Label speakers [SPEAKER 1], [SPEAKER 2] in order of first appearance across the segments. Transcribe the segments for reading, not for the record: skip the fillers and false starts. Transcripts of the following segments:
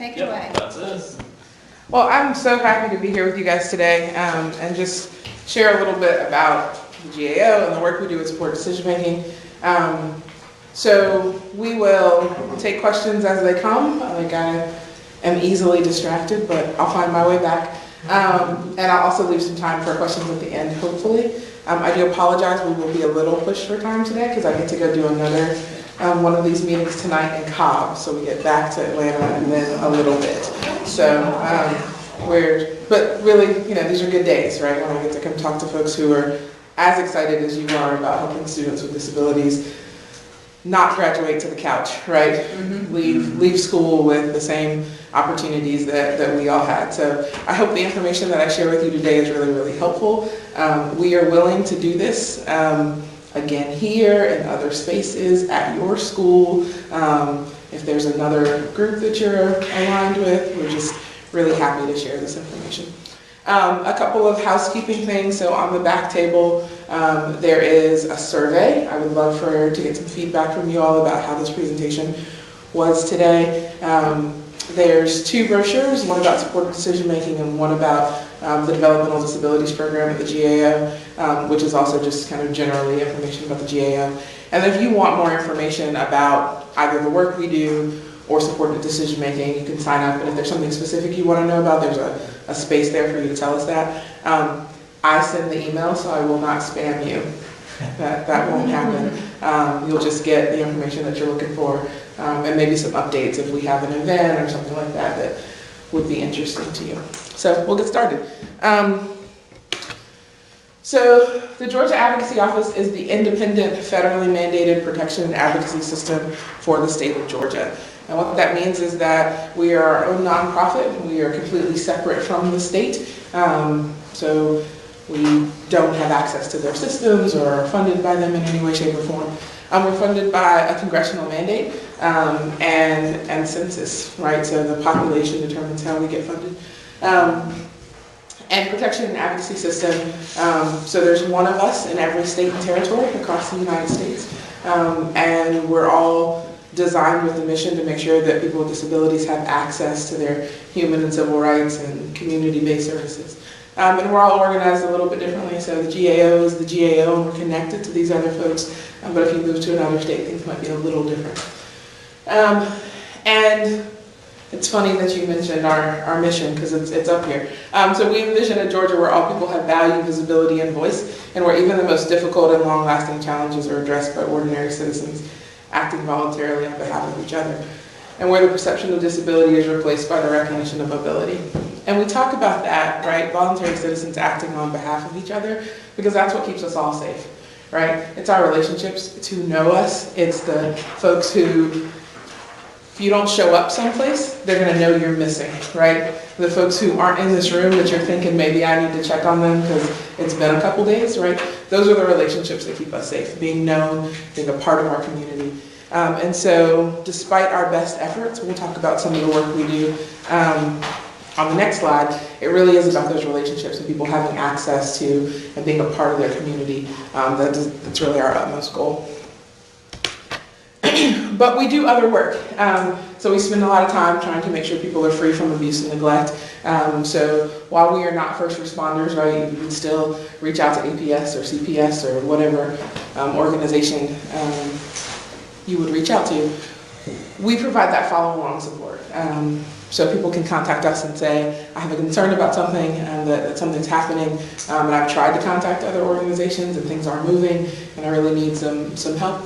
[SPEAKER 1] Take it away.
[SPEAKER 2] That's it.
[SPEAKER 3] Well, I'm so happy to be here with you guys today and just share a little bit about the GAO and the work we do with support decision making. So we will take questions as they come. Like I am easily distracted, but I'll find my way back. And I'll also leave some time for questions at the end, hopefully. I do apologize, we will be a little pushed for time today because I get to go do another one of these meetings tonight in Cobb, so we get back to Atlanta and then a little bit. So but really, these are good days, right? When I get to come talk to folks who are as excited as you are about helping students with disabilities not graduate to the couch, right? Mm-hmm. Leave school with the same opportunities that we all had. So I hope the information that I share with you today is really, really helpful. We are willing to do this again here and other spaces at your school. If there's another group that you're aligned with, we're just really happy to share this information. A couple of housekeeping things. So on the back table, there is a survey. I would love to get some feedback from you all about how this presentation was today. There's two brochures, one about supported decision making and one about the Developmental Disabilities Program at the GAO, which is also just kind of generally information about the GAO. And if you want more information about either the work we do or supported decision making, you can sign up. And if there's something specific you want to know about, there's a space there for you to tell us that. I send the email, so I will not spam you. That won't happen. You'll just get the information that you're looking for, and maybe some updates if we have an event or something like that would be interesting to you. So we'll get started. So the Georgia Advocacy Office is the independent, federally mandated protection and advocacy system for the state of Georgia. And what that means is that we are our own nonprofit. We are completely separate from the state. So we don't have access to their systems or are funded by them in any way, shape, or form. We're funded by a congressional mandate and census, right? So the population determines how we get funded. And protection and advocacy system, so there's one of us in every state and territory across the United States. And we're all designed with the mission to make sure that people with disabilities have access to their human and civil rights and community-based services. And we're all organized a little bit differently. So the GAO is the GAO, and we're connected to these other folks. But if you move to another state, things might be a little different. And it's funny that you mentioned our mission, because it's up here. So we envision a Georgia where all people have value, visibility, and voice, and where even the most difficult and long-lasting challenges are addressed by ordinary citizens acting voluntarily on behalf of each other, and where the perception of disability is replaced by the recognition of ability. And we talk about that, right? Voluntary citizens acting on behalf of each other, because that's what keeps us all safe, right? It's our relationships. It's who know us. It's the folks who, if you don't show up someplace, they're going to know you're missing, right? The folks who aren't in this room that you're thinking maybe I need to check on them because it's been a couple days, right? Those are the relationships that keep us safe, being known, being a part of our community. And so despite our best efforts, we'll talk about some of the work we do on the next slide. It really is about those relationships and people having access to and being a part of their community. That's really our utmost goal. But we do other work. So we spend a lot of time trying to make sure people are free from abuse and neglect. So while we are not first responders, right, you can still reach out to APS or CPS or whatever organization you would reach out to. We provide that follow-along support. So people can contact us and say, I have a concern about something, that something's happening, and I've tried to contact other organizations and things aren't moving, and I really need some help.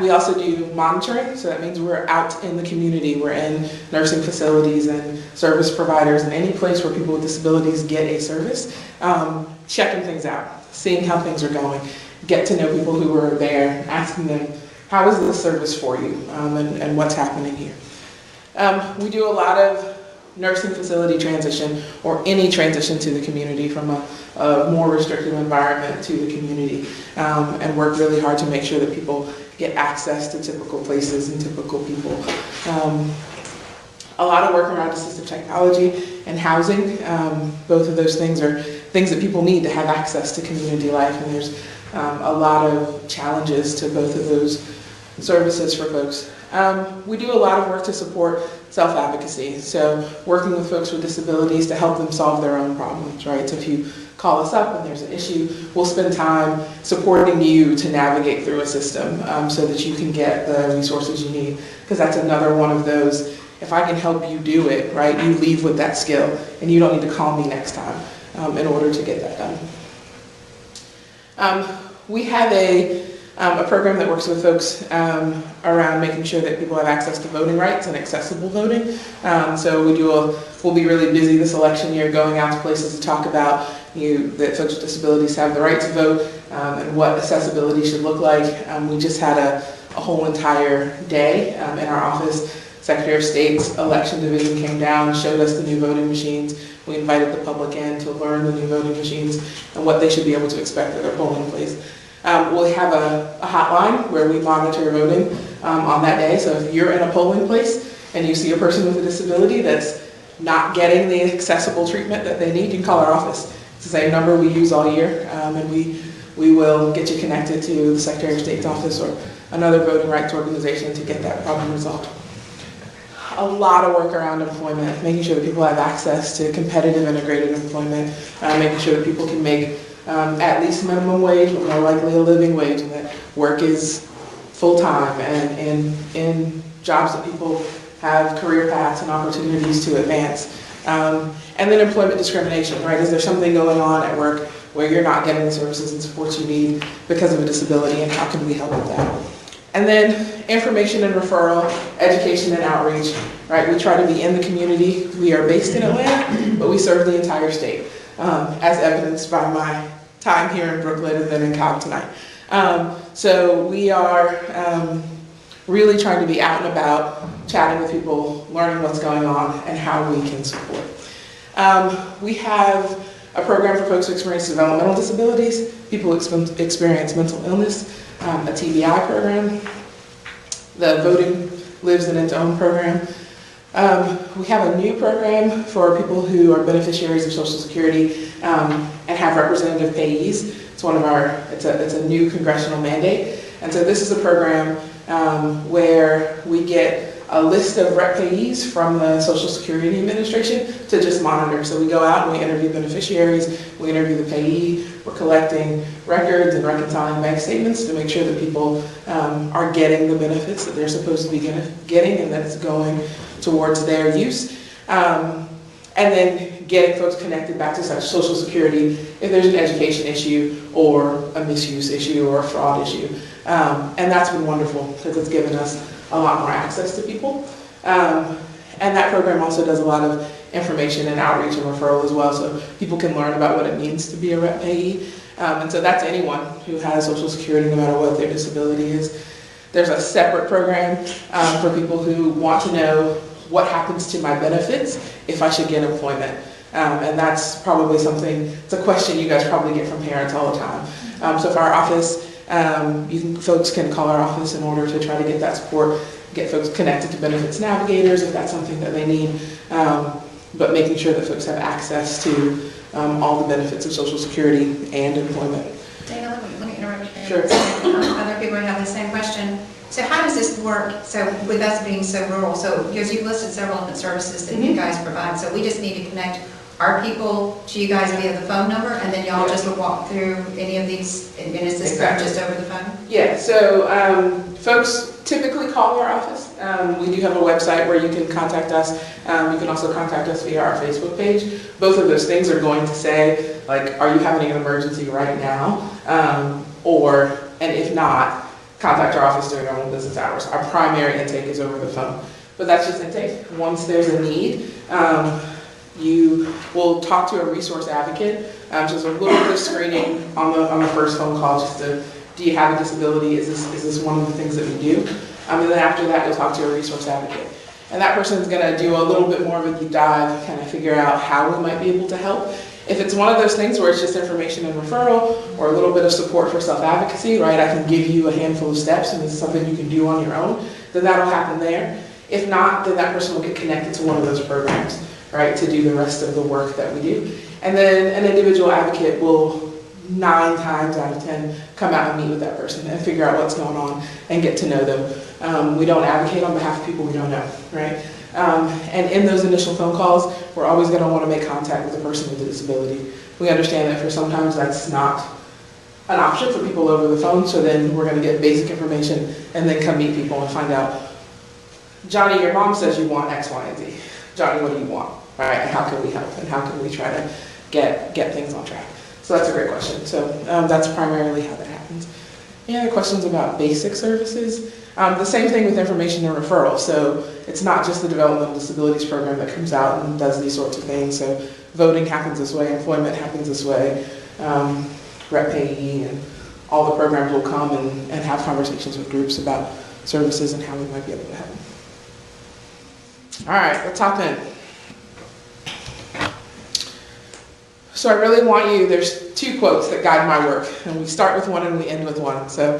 [SPEAKER 3] We also do monitoring, so that means we're out in the community. We're in nursing facilities and service providers and any place where people with disabilities get a service, checking things out, seeing how things are going, get to know people who are there, asking them, how is this service for you, and what's happening here. We do a lot of nursing facility transition or any transition to the community from a more restrictive environment to the community, and work really hard to make sure that people get access to typical places and typical people. A lot of work around assistive technology and housing. Both of those things are things that people need to have access to community life, and there's a lot of challenges to both of those services for folks. We do a lot of work to support self-advocacy. So working with folks with disabilities to help them solve their own problems, right? So if you call us up and there's an issue, we'll spend time supporting you to navigate through a system so that you can get the resources you need. Because that's another one of those, if I can help you do it, right, you leave with that skill and you don't need to call me next time in order to get that done. We have a program that works with folks around making sure that people have access to voting rights and accessible voting. So we'll be really busy this election year going out to places to talk about that folks with disabilities have the right to vote and what accessibility should look like. We just had a whole entire day in our office. Secretary of State's election division came down, showed us the new voting machines. We invited the public in to learn the new voting machines and what they should be able to expect at their polling place. We'll have a hotline where we monitor voting on that day. So if you're in a polling place and you see a person with a disability that's not getting the accessible treatment that they need, you can call our office. It's the same number we use all year, and we will get you connected to the Secretary of State's office or another voting rights organization to get that problem resolved. A lot of work around employment, making sure that people have access to competitive integrated employment, making sure that people can make at least minimum wage, but more likely a living wage, and that work is full-time and in jobs that people have career paths and opportunities to advance. And then employment discrimination, right? Is there something going on at work where you're not getting the services and supports you need because of a disability, and how can we help with that? And then information and referral, education and outreach, right? We try to be in the community. We are based in Atlanta, but we serve the entire state, as evidenced by my time here in Brooklyn and then in Cobb tonight. So we are really trying to be out and about, chatting with people, learning what's going on and how we can support. We have a program for folks who experience developmental disabilities, people who experience mental illness, a TBI program, the Voting Lives in Its Own program. We have a new program for people who are beneficiaries of Social Security and have representative payees. It's a new congressional mandate. And so this is a program where we get a list of rep payees from the Social Security Administration to just monitor. So we go out and we interview beneficiaries, we interview the payee, we're collecting records and reconciling bank statements to make sure that people are getting the benefits that they're supposed to be getting and that it's going towards their use. And then getting folks connected back to Social Security if there's an education issue or a misuse issue or a fraud issue. And that's been wonderful because it's given us a lot more access to people. And that program also does a lot of information and outreach and referral as well, so people can learn about what it means to be a rep payee. And so that's anyone who has Social Security, no matter what their disability is. There's a separate program for people who want to know what happens to my benefits if I should get employment. And that's probably it's a question you guys probably get from parents all the time. So for our office, folks can call our office in order to try to get that support, get folks connected to benefits navigators if that's something that they need, but making sure that folks have access to all the benefits of Social Security and employment.
[SPEAKER 1] Dana, let me interrupt you.
[SPEAKER 3] Sure.
[SPEAKER 1] Other people have the same question. So how does this work? So with us being so rural, so because you've listed several different services that you guys provide, so we just need to connect our people to you guys via the phone number, and then y'all just would walk through any of these, and is this just over the phone?
[SPEAKER 3] Yeah, so folks typically call our office. We do have a website where you can contact us. You can also contact us via our Facebook page. Both of those things are going to say, like, are you having an emergency right now? And if not, contact our office during normal business hours. Our primary intake is over the phone, but that's just intake. Once there's a need, you will talk to a resource advocate. Just a little bit of screening on the first phone call, just to, do you have a disability? Is this one of the things that we do? And then after that, you'll talk to a resource advocate. And that person is gonna do a little bit more of a deep dive, kind of figure out how we might be able to help. If it's one of those things where it's just information and referral, or a little bit of support for self-advocacy, right? I can give you a handful of steps and it's something you can do on your own, then that'll happen there. If not, then that person will get connected to one of those programs, right? To do the rest of the work that we do. And then an individual advocate will 9 times out of 10 come out and meet with that person and figure out what's going on and get to know them. We don't advocate on behalf of people we don't know, right? And in those initial phone calls, we're always going to want to make contact with the person with the disability. We understand that for sometimes that's not an option for people over the phone, so then we're going to get basic information and then come meet people and find out, Johnny, your mom says you want X, Y, and Z. Johnny, what do you want? All right, and how can we help? And how can we try to get things on track? So that's a great question. So that's primarily how that happens. Any other questions about basic services? The same thing with information and referral. So it's not just the Developmental Disabilities Program that comes out and does these sorts of things. So voting happens this way, employment happens this way, rep payee, and all the programs will come and have conversations with groups about services and how we might be able to help. All right, let's hop in. So I really want you, there's 2 quotes that guide my work, and we start with one and we end with one. So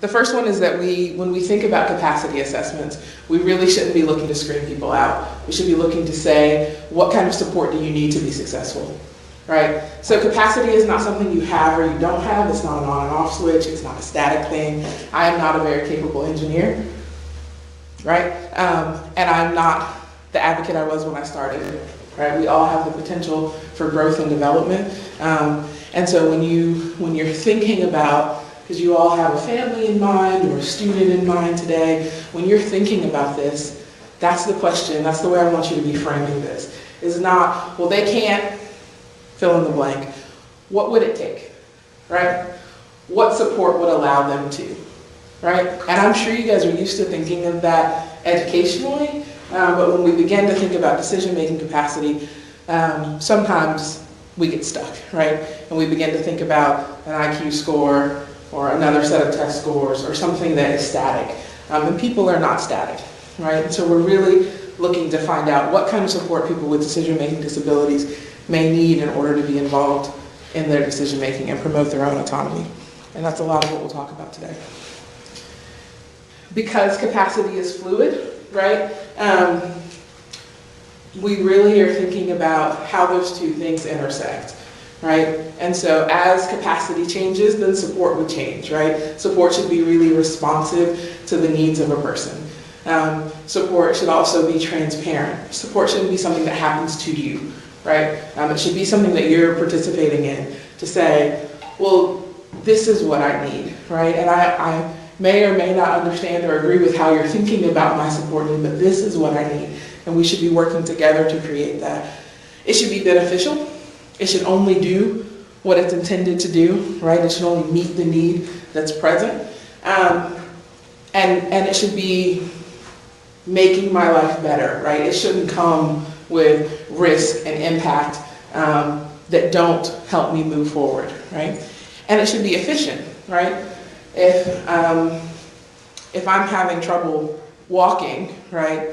[SPEAKER 3] the first one is that when we think about capacity assessments, we really shouldn't be looking to screen people out. We should be looking to say, what kind of support do you need to be successful, right? So capacity is not something you have or you don't have. It's not an on and off switch. It's not a static thing. I am not a very capable engineer, right? And I'm not the advocate I was when I started. Right? We all have the potential for growth and development. And so when you're thinking about, because you all have a family in mind or a student in mind today, when you're thinking about this, that's the question, that's the way I want you to be framing this. Is not, well, they can't fill in the blank. What would it take, right? What support would allow them to, right? And I'm sure you guys are used to thinking of that educationally. But when we begin to think about decision-making capacity, sometimes we get stuck, right? And we begin to think about an IQ score or another set of test scores or something that is static. And people are not static, right? And so we're really looking to find out what kind of support people with decision-making disabilities may need in order to be involved in their decision-making and promote their own autonomy. And that's a lot of what we'll talk about today. Because capacity is fluid, right? We really are thinking about how those 2 things intersect, right? And so as capacity changes, then support would change, right? Support should be really responsive to the needs of a person. Support should also be transparent. Support shouldn't be something that happens to you, right? It should be something that you're participating in to say, well, this is what I need, right? And I may or may not understand or agree with how you're thinking about my support need, but this is what I need. And we should be working together to create that. It should be beneficial. It should only do what it's intended to do, right? It should only meet the need that's present. And it should be making my life better, right? It shouldn't come with risk and impact that don't help me move forward, right? And it should be efficient, right? If I'm having trouble walking, right,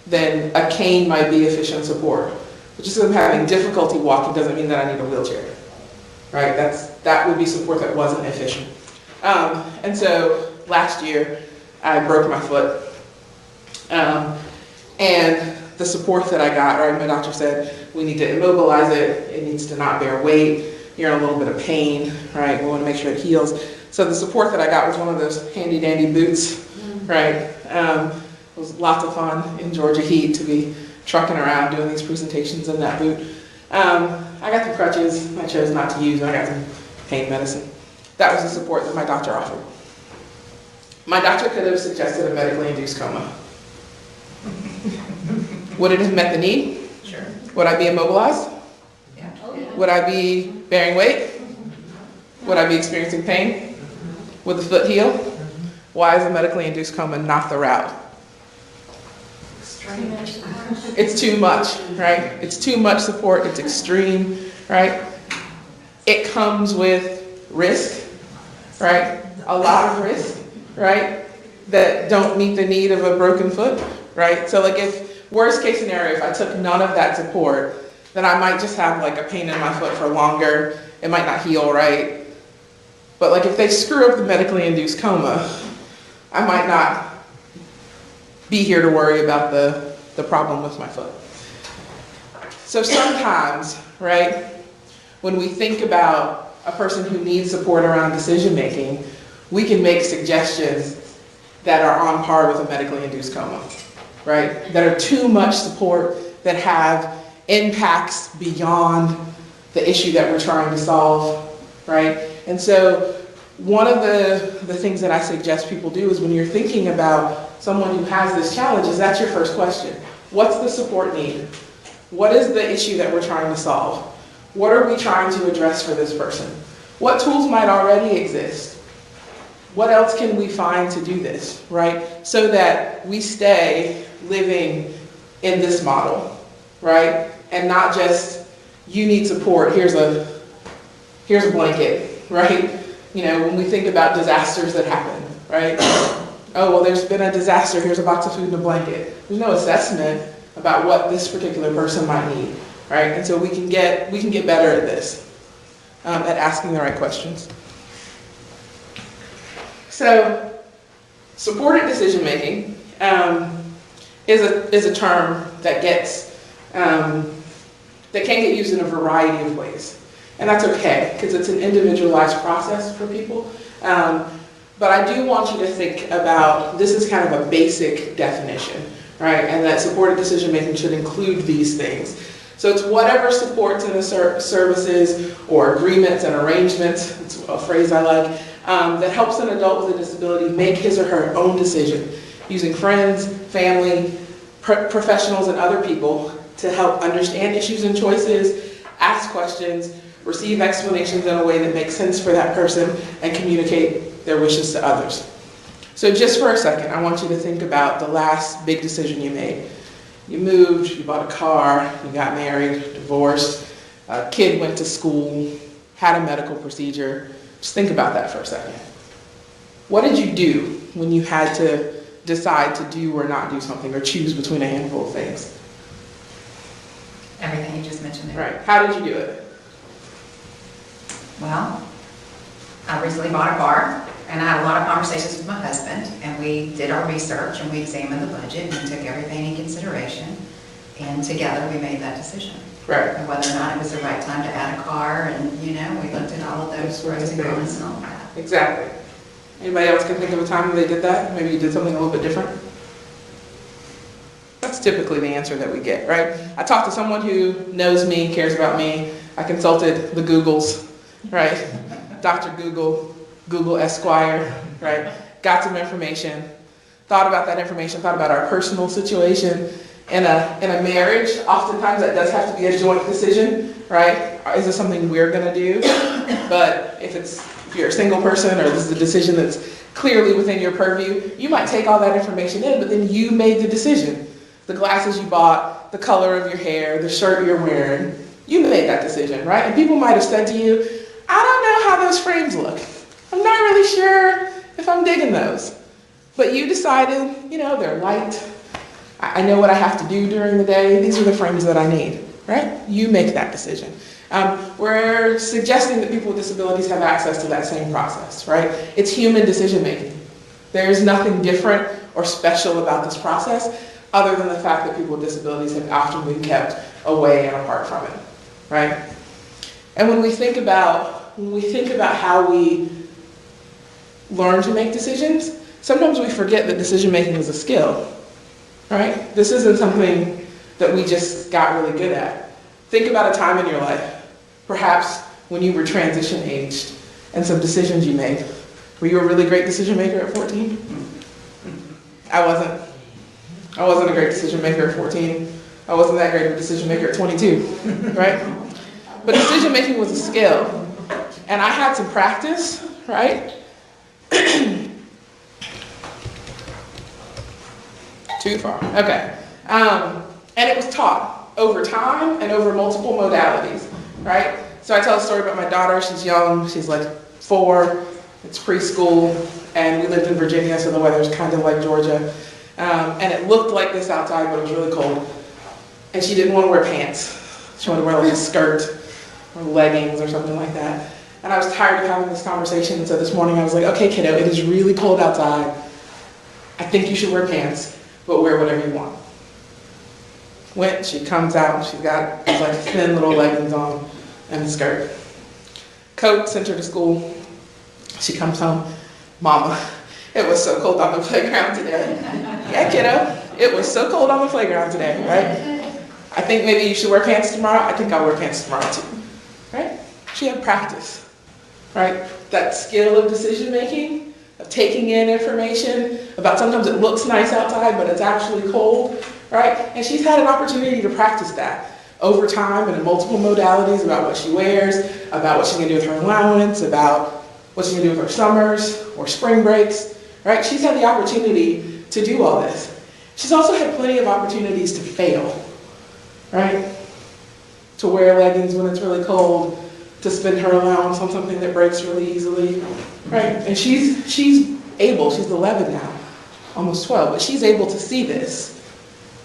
[SPEAKER 3] then a cane might be efficient support. But just because I'm having difficulty walking doesn't mean that I need a wheelchair, right? That would be support that wasn't efficient. And so last year I broke my foot, and the support that I got, right, my doctor said we need to immobilize it. It needs to not bear weight. You're in a little bit of pain, right? We want to make sure it heals. So the support that I got was one of those handy dandy boots, right? It was lots of fun in Georgia heat to be trucking around doing these presentations in that boot. I got the crutches I chose not to use, and I got some pain medicine. That was the support that my doctor offered. My doctor could have suggested a medically induced coma. Would it have met the need?
[SPEAKER 1] Sure.
[SPEAKER 3] Would I be immobilized?
[SPEAKER 1] Yeah. Oh, yeah.
[SPEAKER 3] Would I be bearing weight? Would I be experiencing pain? Would the foot heal? Why is a medically induced coma not the route? It's too much, right? It's too much support, it's extreme, right? It comes with risk, right? A lot of risk, right? That don't meet the need of a broken foot, right? So like if, worst case scenario, if I took none of that support, then I might just have like a pain in my foot for longer. It might not heal right. But like if they screw up the medically induced coma, I might not be here to worry about the problem with my foot. So sometimes, right, when we think about a person who needs support around decision making, we can make suggestions that are on par with a medically induced coma, right? That are too much support, that have impacts beyond the issue that we're trying to solve, right? And so one of the things that I suggest people do is when you're thinking about someone who has this challenge is that's your first question. What's the support need? What is the issue that we're trying to solve? What are we trying to address for this person? What tools might already exist? What else can we find to do this, right? So that we stay living in this model, right? And not just, you need support, here's a blanket, right? You know, when we think about disasters that happen, right? Oh, well, there's been a disaster, here's a box of food and a blanket. There's no assessment about what this particular person might need, right? And so we can get better at this, at asking the right questions. So, supported decision making is a term that that can get used in a variety of ways. And that's okay, because it's an individualized process for people. But I do want you to think about, this is kind of a basic definition, right? And that supported decision making should include these things. So it's whatever supports and services or agreements and arrangements, it's a phrase I like, that helps an adult with a disability make his or her own decision using friends, family, professionals, and other people to help understand issues and choices, ask questions, receive explanations in a way that makes sense for that person, and communicate their wishes to others. So just for a second, I want you to think about the last big decision you made. You moved, you bought a car, you got married, divorced, a kid went to school, had a medical procedure. Just think about that for a second. What did you do when you had to decide to do or not do something, or choose between a handful of things?
[SPEAKER 1] Everything you just mentioned there.
[SPEAKER 3] Right. How did you do it?
[SPEAKER 1] Well, I recently bought a car, and I had a lot of conversations with my husband, and we did our research, and we examined the budget, and we took everything in consideration, and together we made that decision.
[SPEAKER 3] Right.
[SPEAKER 1] And whether or not it was the right time to add a car, and we looked at all of those pros and cons and all of that.
[SPEAKER 3] Exactly. Anybody else can think of a time when they did that? Maybe you did something a little bit different? That's typically the answer that we get, right? I talked to someone who knows me, cares about me. I consulted the Googles, right? Dr. Google, Google Esquire, right? Got some information, thought about that information, thought about our personal situation. In a marriage, oftentimes that does have to be a joint decision, right? Is this something we're gonna do? But if you're a single person, or this is a decision that's clearly within your purview, you might take all that information in, but then you made the decision. The glasses you bought, the color of your hair, the shirt you're wearing, you made that decision, right? And people might have said to you, I don't know how those frames look. I'm not really sure if I'm digging those. But you decided, they're light. I know what I have to do during the day. These are the frames that I need, right? You make that decision. We're suggesting that people with disabilities have access to that same process, right? It's human decision making. There's nothing different or special about this process other than the fact that people with disabilities have often been kept away and apart from it, right? And when we think about how we learn to make decisions, sometimes we forget that decision making is a skill, right? This isn't something that we just got really good at. Think about a time in your life, perhaps when you were transition aged, and some decisions you made. Were you a really great decision maker at 14? I wasn't a great decision maker at 14. I wasn't that great of a decision maker at 22, right? But decision making was a skill. And I had some practice, right? Too far, okay. And it was taught over time and over multiple modalities, right? So I tell a story about my daughter. She's young, she's like 4, it's preschool, and we lived in Virginia, so the weather's kind of like Georgia. And it looked like this outside, but it was really cold. And she didn't want to wear pants. She wanted to wear like a skirt or leggings or something like that. And I was tired of having this conversation, and so this morning I was like, okay, kiddo, it is really cold outside. I think you should wear pants, but wear whatever you want. She comes out, and she's got these like thin little leggings on and a skirt. Coat, sent her to school. She comes home, Mama, it was so cold on the playground today. Yeah, kiddo, It was so cold on the playground today, right? I think maybe you should wear pants tomorrow. I think I'll wear pants tomorrow too, right? She had practice, right? That skill of decision making, of taking in information, about sometimes it looks nice outside, but it's actually cold, right? And she's had an opportunity to practice that over time and in multiple modalities about what she wears, about what she's gonna do with her allowance, about what she's gonna do with her summers or spring breaks, right? She's had the opportunity to do all this. She's also had plenty of opportunities to fail, right? To wear leggings when it's really cold, to spend her allowance on something that breaks really easily, right? And she's able, she's 11 now, almost 12, but she's able to see this,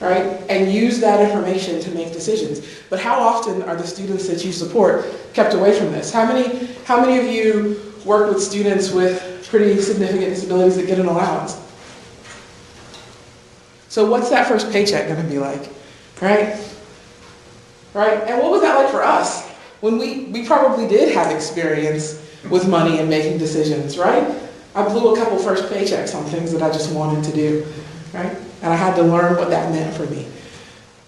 [SPEAKER 3] right? And use that information to make decisions. But how often are the students that you support kept away from this? How many of you work with students with pretty significant disabilities that get an allowance? So what's that first paycheck gonna be like, right? Right, and what was that like for us? When we probably did have experience with money and making decisions, right? I blew a couple first paychecks on things that I just wanted to do, right? And I had to learn what that meant for me.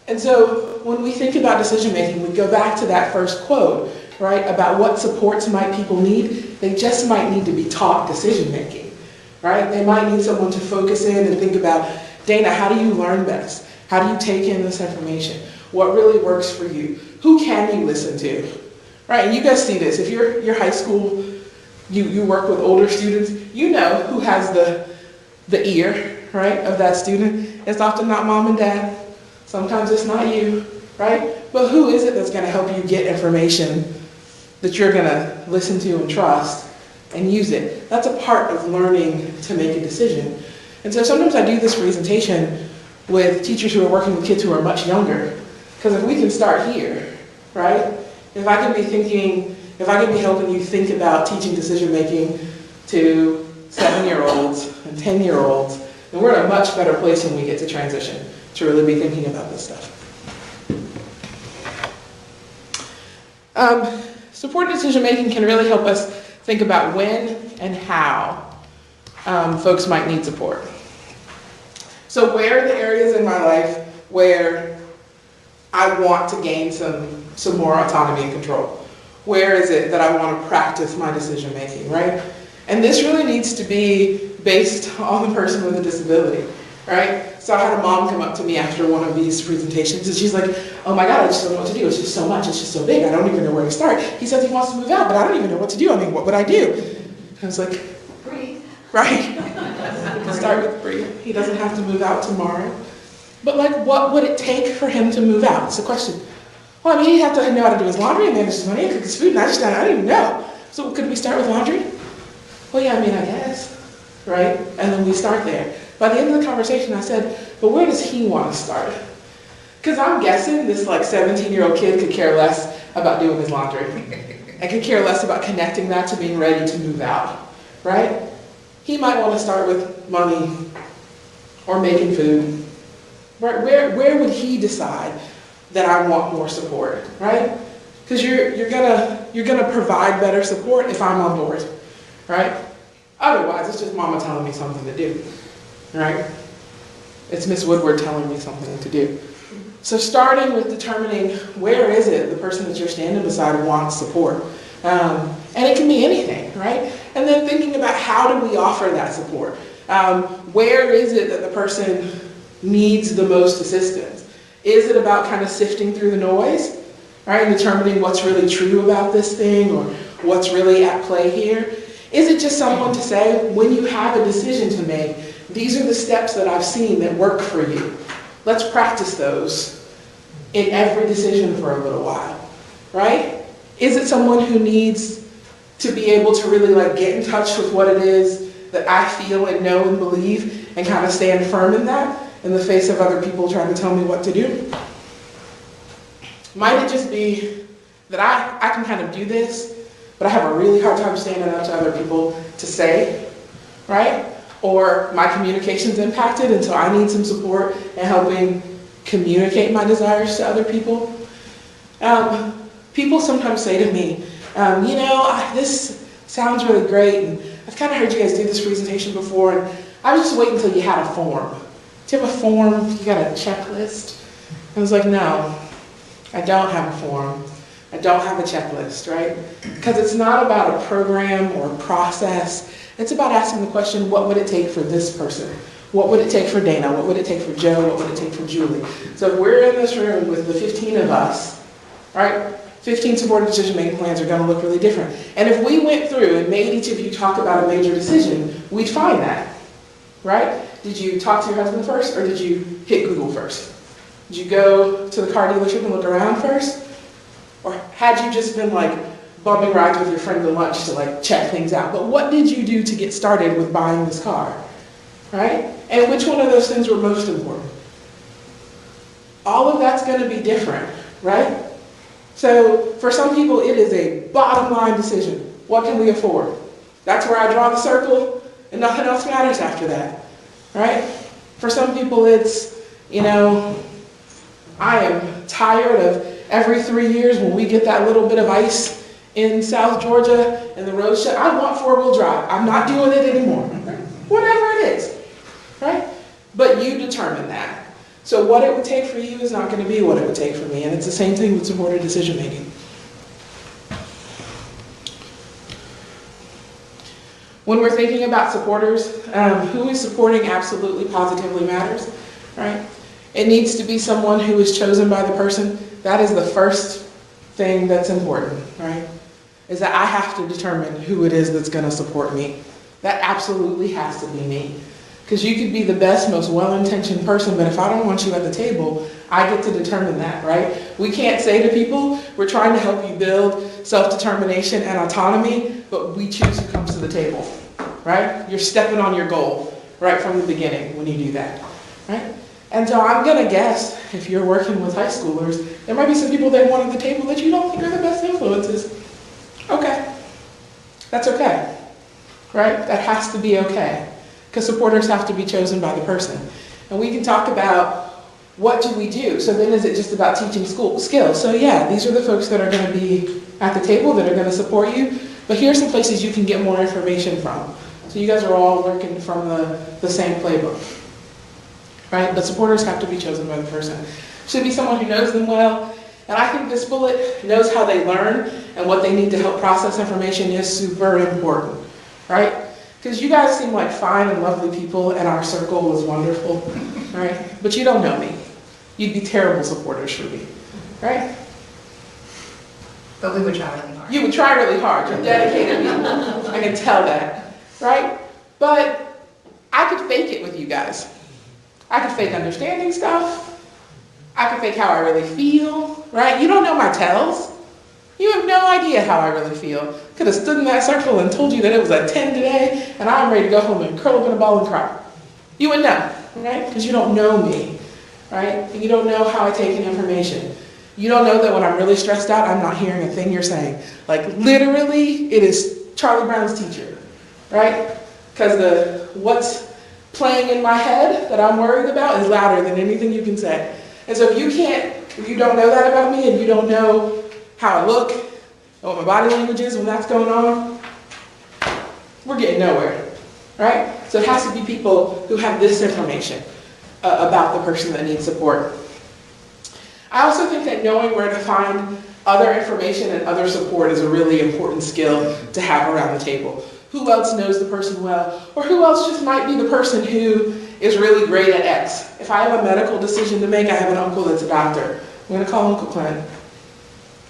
[SPEAKER 3] And so when we think about decision making, we go back to that first quote, right? About what supports might people need. They just might need to be taught decision making, right? They might need someone to focus in and think about, Dana, how do you learn best? How do you take in this information? What really works for you? Who can you listen to? Right, and you guys see this. If you're high school, you work with older students, you know who has the ear, right, of that student. It's often not mom and dad. Sometimes it's not you, right? But who is it that's gonna help you get information that you're gonna listen to and trust and use it? That's a part of learning to make a decision. And so sometimes I do this presentation with teachers who are working with kids who are much younger. Because if we can start here, right? If I can be helping you think about teaching decision making to 7-year-olds and 10-year-olds, then we're in a much better place when we get to transition to really be thinking about this stuff. Supported decision making can really help us think about when and how folks might need support. So where are the areas in my life where I want to gain some more autonomy and control? Where is it that I want to practice my decision making, right? And this really needs to be based on the person with a disability, right? So I had a mom come up to me after one of these presentations and she's like, oh my God, I just don't know what to do. It's just so much, it's just so big. I don't even know where to start. He says he wants to move out, but I don't even know what to do. I mean, what would I do? And I was like, breathe. Right. Start with breathe. He doesn't have to move out tomorrow. But like, what would it take for him to move out? It's the question. Well, I mean, he'd have to know how to do his laundry and manage his money and cook his food, and I don't even know. So could we start with laundry? Well, yeah, I mean, I guess, right? And then we start there. By the end of the conversation, I said, but where does he want to start? Because I'm guessing this like 17-year-old kid could care less about doing his laundry and could care less about connecting that to being ready to move out, right? He might want to start with money or making food. Where would he decide that I want more support, right? Because you're gonna provide better support if I'm on board, right? Otherwise, it's just mama telling me something to do, right? It's Miss Woodward telling me something to do. So starting with determining where is it the person that you're standing beside wants support. And it can be anything, right? And then thinking about how do we offer that support? Where is it that the person needs the most assistance? Is it about kind of sifting through the noise, right, and determining what's really true about this thing or what's really at play here? Is it just someone to say, when you have a decision to make, these are the steps that I've seen that work for you. Let's practice those in every decision for a little while, right? Is it someone who needs to be able to really like get in touch with what it is that I feel and know and believe and kind of stand firm in that in the face of other people trying to tell me what to do? Might it just be that I can kind of do this, but I have a really hard time standing up to other people to say, right? Or my communication's impacted and so I need some support in helping communicate my desires to other people. People sometimes say to me, you know, this sounds really great and I've kind of heard you guys do this presentation before and I was just waiting until you had a form do you have a form? You got a checklist? I was like, no, I don't have a form. I don't have a checklist, right? Because it's not about a program or a process. It's about asking the question, what would it take for this person? What would it take for Dana? What would it take for Joe? What would it take for Julie? So if we're in this room with the 15 of us, right? 15 supported decision-making plans are going to look really different. And if we went through and made each of you talk about a major decision, we'd find that, right? Did you talk to your husband first, or did you hit Google first? Did you go to the car dealership and look around first? Or had you just been like bumping rides with your friend to lunch to like check things out? But what did you do to get started with buying this car, right? And which one of those things were most important? All of that's going to be different, right? So for some people, it is a bottom line decision. What can we afford? That's where I draw the circle, and nothing else matters after that, right? For some people, it's, you know, I am tired of every 3 years when we get that little bit of ice in South Georgia and the roads shut. I want four-wheel drive. I'm not doing it anymore. Whatever it is, right? But you determine that. So what it would take for you is not going to be what it would take for me. And it's the same thing with supported decision making. When we're thinking about supporters, who is supporting absolutely positively matters, right? It needs to be someone who is chosen by the person. That is the first thing that's important, right? Is that I have to determine who it is that's going to support me. That absolutely has to be me. Because you could be the best, most well-intentioned person, but if I don't want you at the table, I get to determine that, right? We can't say to people, we're trying to help you build self-determination and autonomy, but we choose who comes to the table, right? You're stepping on your goal right from the beginning when you do that, right? And so I'm going to guess, if you're working with high schoolers, there might be some people they want at the table that you don't think are the best influences. Okay. That's okay, right? That has to be okay. Because supporters have to be chosen by the person. And we can talk about what do we do. So then is it just about teaching school skills? So yeah, these are the folks that are going to be at the table that are going to support you. But here's some places you can get more information from. So you guys are all working from the same playbook, right? But supporters have to be chosen by the person. Should be someone who knows them well. And I think this bullet knows how they learn and what they need to help process information is super important, right? Because you guys seem like fine and lovely people, and our circle was wonderful, right? But you don't know me. You'd be terrible supporters for me, right?
[SPEAKER 1] But we would try really hard.
[SPEAKER 3] You would try really hard. You're dedicated people. I can tell that, right? But I could fake it with you guys. I could fake understanding stuff. I could fake how I really feel, right? You don't know my tells. You have no idea how I really feel. Could have stood in that circle and told you that it was a 10 today, and I'm ready to go home and curl up in a ball and cry. You wouldn't know, right? Because you don't know me, right? And you don't know how I take in information. You don't know that when I'm really stressed out, I'm not hearing a thing you're saying. Like literally, it is Charlie Brown's teacher, right? Because the what's playing in my head that I'm worried about is louder than anything you can say. And so if you don't know that about me and you don't know how I look, and what my body language is when that's going on, we're getting nowhere, right? So it has to be people who have this information about the person that needs support. I also think that knowing where to find other information and other support is a really important skill to have around the table. Who else knows the person well? Or who else just might be the person who is really great at X? If I have a medical decision to make, I have an uncle that's a doctor. I'm going to call Uncle Clint.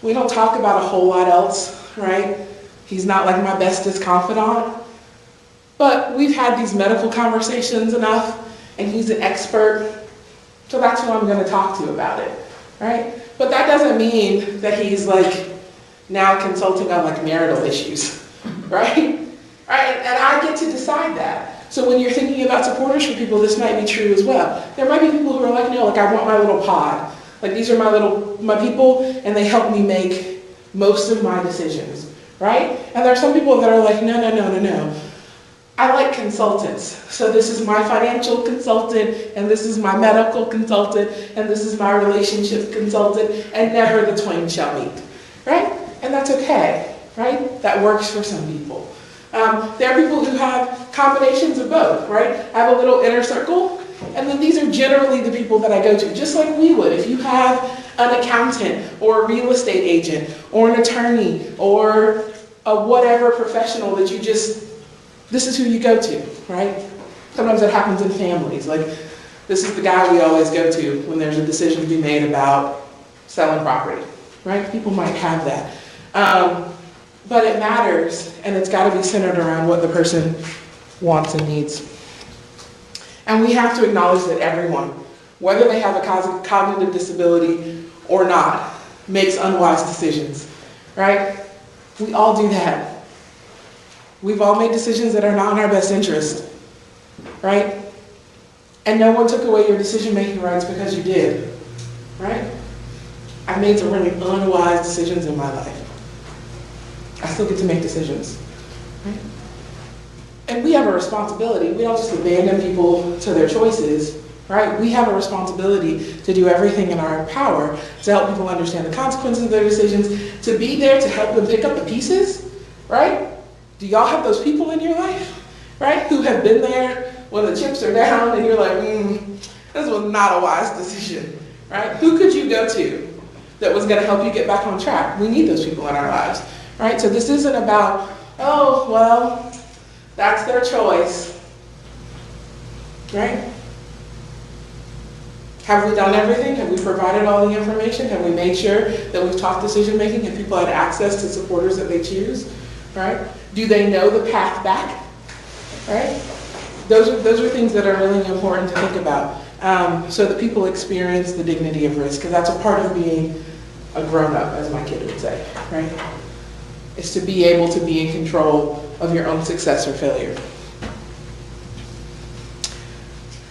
[SPEAKER 3] We don't talk about a whole lot else, right? He's not like my bestest confidant. But we've had these medical conversations enough, and he's an expert. So that's who I'm going to talk to about it, right? But that doesn't mean that he's like now consulting on like marital issues, right? Right? And I get to decide that. So when you're thinking about supporters for people, this might be true as well. There might be people who are like, no, like I want my little pod. Like these are my people, and they help me make most of my decisions, right? And there are some people that are like, no. I like consultants. So this is my financial consultant, and this is my medical consultant, and this is my relationship consultant, and never the twain shall meet, right? And that's okay, right? That works for some people. There are people who have combinations of both, right? I have a little inner circle, And then these are generally the people that I go to, just like we would. If you have an accountant or a real estate agent or an attorney or a whatever professional that you just, this is who you go to, right? Sometimes it happens in families. Like, this is the guy we always go to when there's a decision to be made about selling property, right? People might have that. But it matters, and it's got to be centered around what the person wants and needs. And we have to acknowledge that everyone, whether they have a cognitive disability or not, makes unwise decisions, right? We all do that. We've all made decisions that are not in our best interest, right? And no one took away your decision-making rights because you did, right? I've made some really unwise decisions in my life. I still get to make decisions, right? And we have a responsibility. We don't just abandon people to their choices, right? We have a responsibility to do everything in our power to help people understand the consequences of their decisions, to be there to help them pick up the pieces, right? Do y'all have those people in your life, right? Who have been there when the chips are down and you're like, this was not a wise decision, right? Who could you go to that was gonna help you get back on track? We need those people in our lives, right? So this isn't about, oh, well, that's their choice, right? Have we done everything? Have we provided all the information? Have we made sure that we've taught decision making and people had access to supporters that they choose, right? Do they know the path back, right? Those are things that are really important to think about, so that people experience the dignity of risk, because that's a part of being a grown-up, as my kid would say, right? Is to be able to be in control of your own success or failure.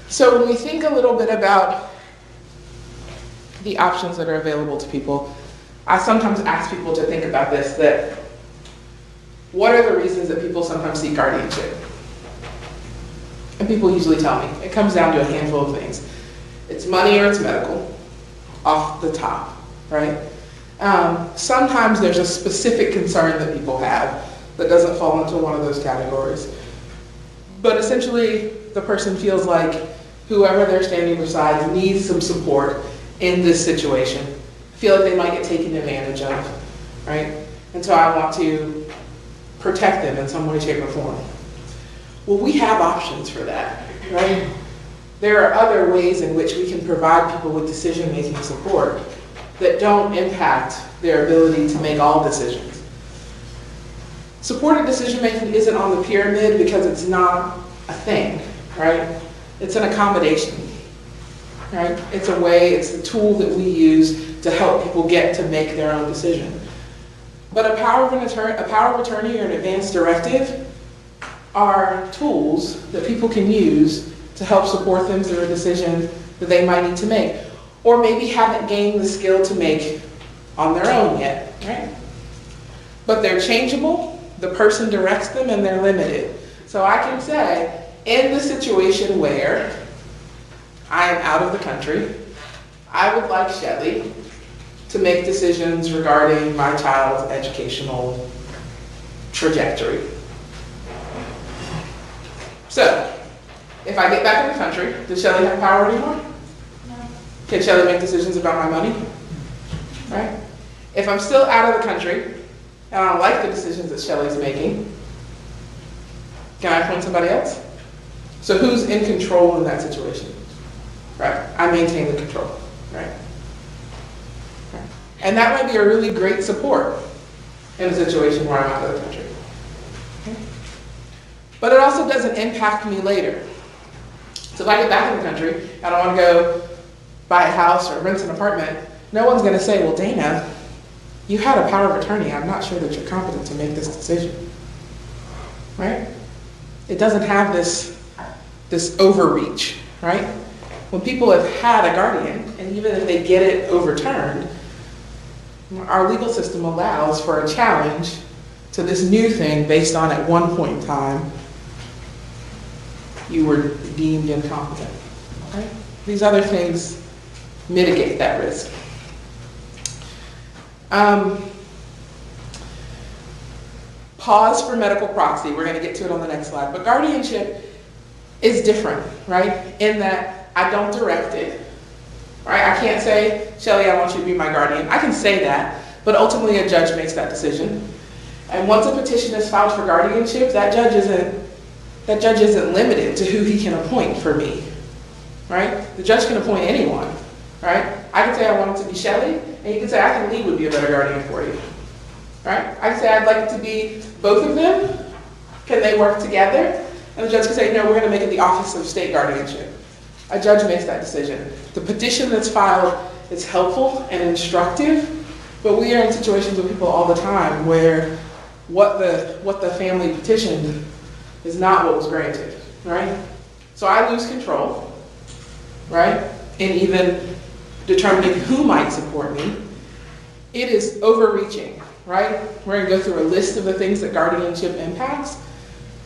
[SPEAKER 3] So when we think a little bit about the options that are available to people, I sometimes ask people to think about this, that what are the reasons that people sometimes seek guardianship? And people usually tell me, it comes down to a handful of things. It's money or it's medical, off the top, right? Sometimes there's a specific concern that people have that doesn't fall into one of those categories. But essentially, the person feels like whoever they're standing beside needs some support in this situation. Feel like they might get taken advantage of, right? And so I want to protect them in some way, shape, or form. Well, we have options for that, right? There are other ways in which we can provide people with decision-making support that don't impact their ability to make all decisions. Supported decision-making isn't on the pyramid because it's not a thing, right? It's an accommodation, right? It's a way, it's a tool that we use to help people get to make their own decision. But a power of attorney or an advance directive are tools that people can use to help support them through a decision that they might need to make, or maybe haven't gained the skill to make on their own yet, right? But they're changeable, the person directs them, and they're limited. So I can say, in the situation where I am out of the country, I would like Shelly to make decisions regarding my child's educational trajectory. So, if I get back in the country, does Shelly have power anymore? No. Can Shelly make decisions about my money? Right? If I'm still out of the country, and I don't like the decisions that Shelly's making, can I appoint somebody else? So who's in control in that situation? Right? I maintain the control, right? And that might be a really great support in a situation where I'm out of the country. Okay. But it also doesn't impact me later. So if I get back in the country and I want to go buy a house or rent an apartment, no one's going to say, well, Dana, you had a power of attorney. I'm not sure that you're competent to make this decision. Right? It doesn't have this overreach, right? When people have had a guardian, and even if they get it overturned, our legal system allows for a challenge to this new thing based on at one point in time you were deemed incompetent. Right? These other things mitigate that risk. Pause for medical proxy. We're going to get to it on the next slide. But guardianship is different, right? In that I don't direct it, right? I can't say, Shelly, I want you to be my guardian. I can say that, but ultimately a judge makes that decision. And once a petition is filed for guardianship, that judge isn't limited to who he can appoint for me, right? The judge can appoint anyone, right? I can say I want it to be Shelly, and you can say I think Lee would be a better guardian for you, right? I can say I'd like it to be both of them. Can they work together? And the judge can say, no, we're going to make it the Office of State Guardianship. A judge makes that decision. The petition that's filed is helpful and instructive, but we are in situations with people all the time where what the family petitioned is not what was granted, right? So I lose control, right? In even determining who might support me. It is overreaching, right? We're gonna go through a list of the things that guardianship impacts,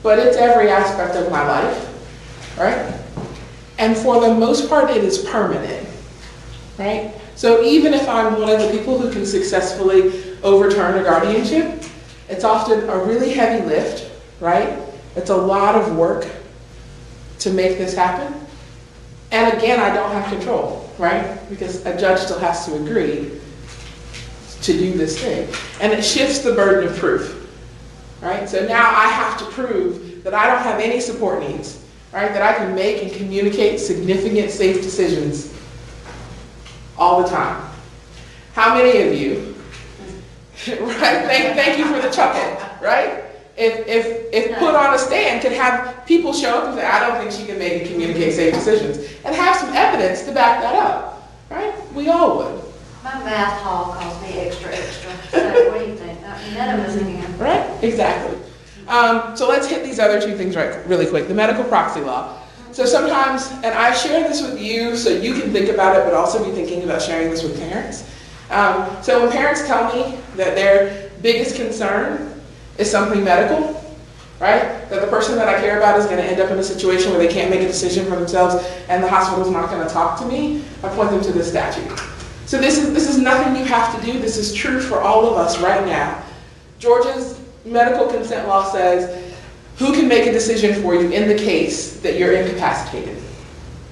[SPEAKER 3] but it's every aspect of my life, right? And for the most part, it is permanent, right? So even if I'm one of the people who can successfully overturn a guardianship, it's often a really heavy lift, right? It's a lot of work to make this happen. And again, I don't have control, right? Because a judge still has to agree to do this thing. And it shifts the burden of proof, right? So now I have to prove that I don't have any support needs, right? That I can make and communicate significant, safe decisions all the time. How many of you, right? Thank you for the chuckle, right? If put on a stand, could have people show up and say, I don't think she can make and communicate safe decisions, and have some evidence to back that up, right? We all would.
[SPEAKER 2] My math hall calls me extra. So what do you think? I mean, none of us can.
[SPEAKER 3] Right, exactly. So let's hit these other two things really quick. The medical proxy law. So sometimes, and I share this with you so you can think about it, but also be thinking about sharing this with parents. So when parents tell me that their biggest concern is something medical, right? That the person that I care about is going to end up in a situation where they can't make a decision for themselves and the hospital's not going to talk to me, I point them to this statute. So this is nothing you have to do. This is true for all of us right now. Georgia's medical consent law says who can make a decision for you in the case that you're incapacitated.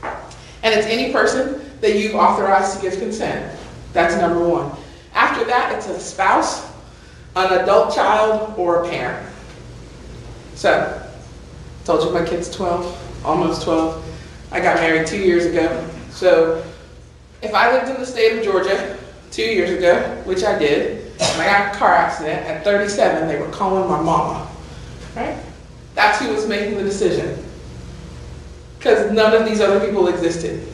[SPEAKER 3] And it's any person that you've authorized to give consent. That's number one. After that, it's a spouse, an adult child, or a parent. So, told you my kid's 12, almost 12. I got married 2 years ago. So, if I lived in the state of Georgia 2 years ago, which I did, and I got in a car accident at 37, they were calling my mama, right? That's who was making the decision. Because none of these other people existed.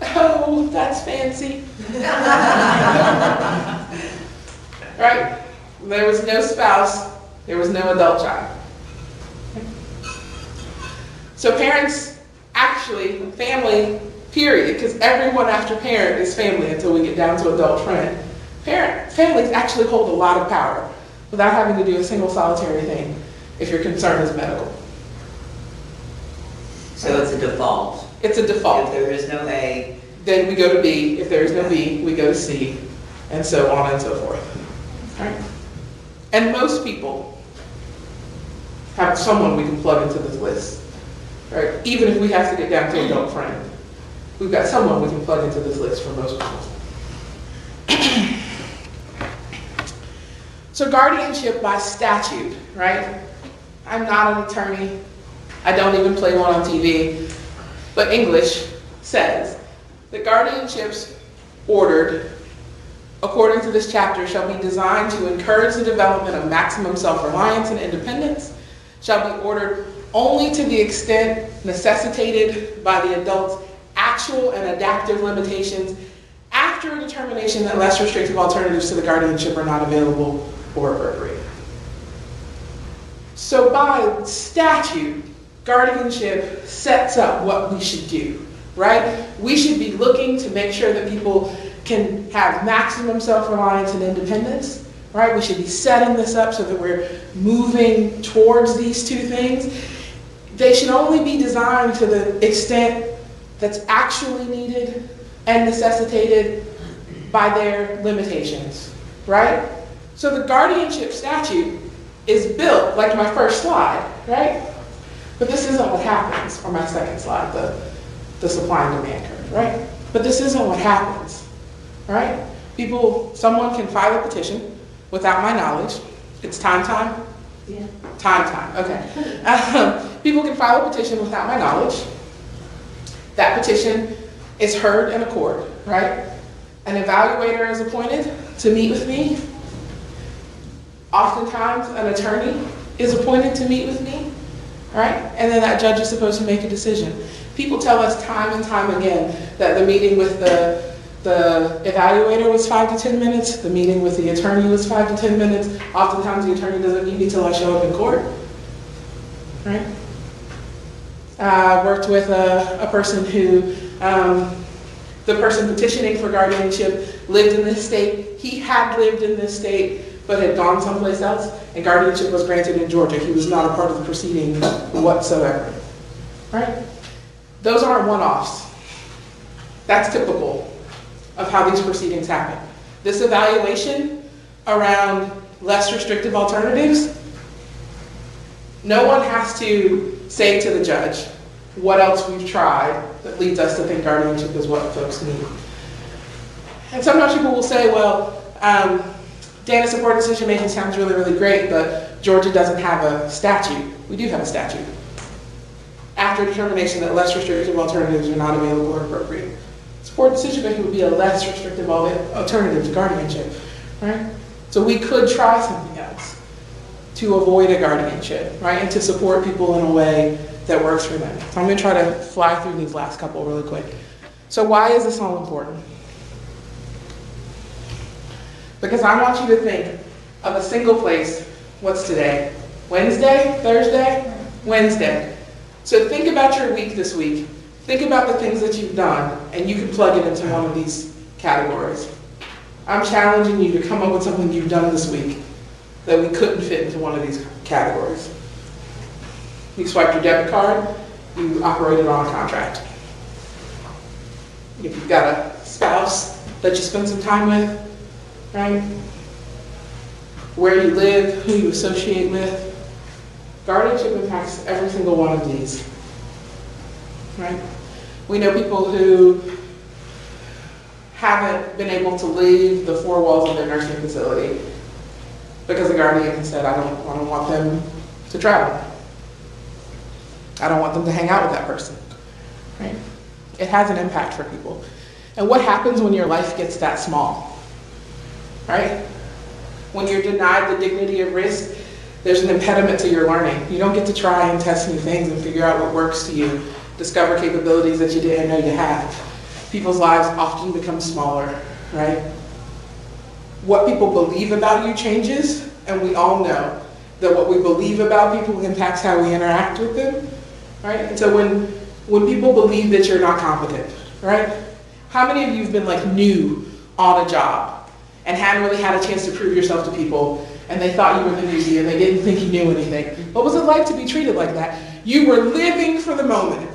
[SPEAKER 3] Oh, that's fancy. Right? There was no spouse, there was no adult child. So parents, actually, family, period, because everyone after parent is family until we get down to adult friend. Families actually hold a lot of power without having to do a single solitary thing if your concern is medical.
[SPEAKER 4] So it's a default.
[SPEAKER 3] It's a default.
[SPEAKER 4] If there is no A,
[SPEAKER 3] Then we go to B. If there is no B, we go to C, and so on and so forth. All right? And most people have someone we can plug into this list. Right? Even if we have to get down to adult friend, we've got someone we can plug into this list for most people. So guardianship by statute, right? I'm not an attorney. I don't even play one on TV. But English says that guardianships ordered according to this chapter shall be designed to encourage the development of maximum self-reliance and independence, shall be ordered only to the extent necessitated by the adult's actual and adaptive limitations after a determination that less restrictive alternatives to the guardianship are not available or appropriate. So by statute, guardianship sets up what we should do, right? We should be looking to make sure that people can have maximum self-reliance and independence, right? We should be setting this up so that we're moving towards these two things. They should only be designed to the extent that's actually needed and necessitated by their limitations, right? So the guardianship statute is built, like my first slide, right? But this isn't what happens, or my second slide, the supply and demand curve, right? But this isn't what happens, right? Someone can file a petition without my knowledge. It's time?
[SPEAKER 2] Yeah.
[SPEAKER 3] Time, okay. People can file a petition without my knowledge. That petition is heard in a court, right? An evaluator is appointed to meet with me. Oftentimes, an attorney is appointed to meet with me, right? And then that judge is supposed to make a decision. People tell us time and time again that the meeting with the evaluator was 5 to 10 minutes, the meeting with the attorney was 5 to 10 minutes. Oftentimes the attorney doesn't need me till I show up in court, right? I worked with a person who, the person petitioning for guardianship lived in this state. He had lived in this state, but had gone someplace else, and guardianship was granted in Georgia. He was not a part of the proceeding whatsoever, right? Those aren't one-offs. That's typical of how these proceedings happen. This evaluation around less restrictive alternatives, no one has to say to the judge what else we've tried that leads us to think guardianship is what folks need. And sometimes people will say, well, data supported decision making sounds really, really great, but Georgia doesn't have a statute. We do have a statute. After determination that less restrictive alternatives are not available or appropriate. Supported decision making would be a less restrictive alternative to guardianship, right? So we could try something else to avoid a guardianship, right? And to support people in a way that works for them. So I'm gonna try to fly through these last couple really quick. So why is this all important? Because I want you to think of a single place. What's today? Wednesday? Thursday? Wednesday. So think about your week this week. Think about the things that you've done, and you can plug it into one of these categories. I'm challenging you to come up with something you've done this week that we couldn't fit into one of these categories. You swiped your debit card, you operated on a contract. If you've got a spouse that you spend some time with, right? Where you live, who you associate with. Guardianship impacts every single one of these, right? We know people who haven't been able to leave the four walls of their nursing facility because the guardian said, I don't want them to travel. I don't want them to hang out with that person, right? It has an impact for people. And what happens when your life gets that small, right? When you're denied the dignity of risk, there's an impediment to your learning. You don't get to try and test new things and figure out what works to you, discover capabilities that you didn't know you had. People's lives often become smaller, right? What people believe about you changes, and we all know that what we believe about people impacts how we interact with them, right? And so when people believe that you're not competent, right? How many of you have been like new on a job and hadn't really had a chance to prove yourself to people, and they thought you were the newbie and they didn't think you knew anything? What was it like to be treated like that? You were living for the moment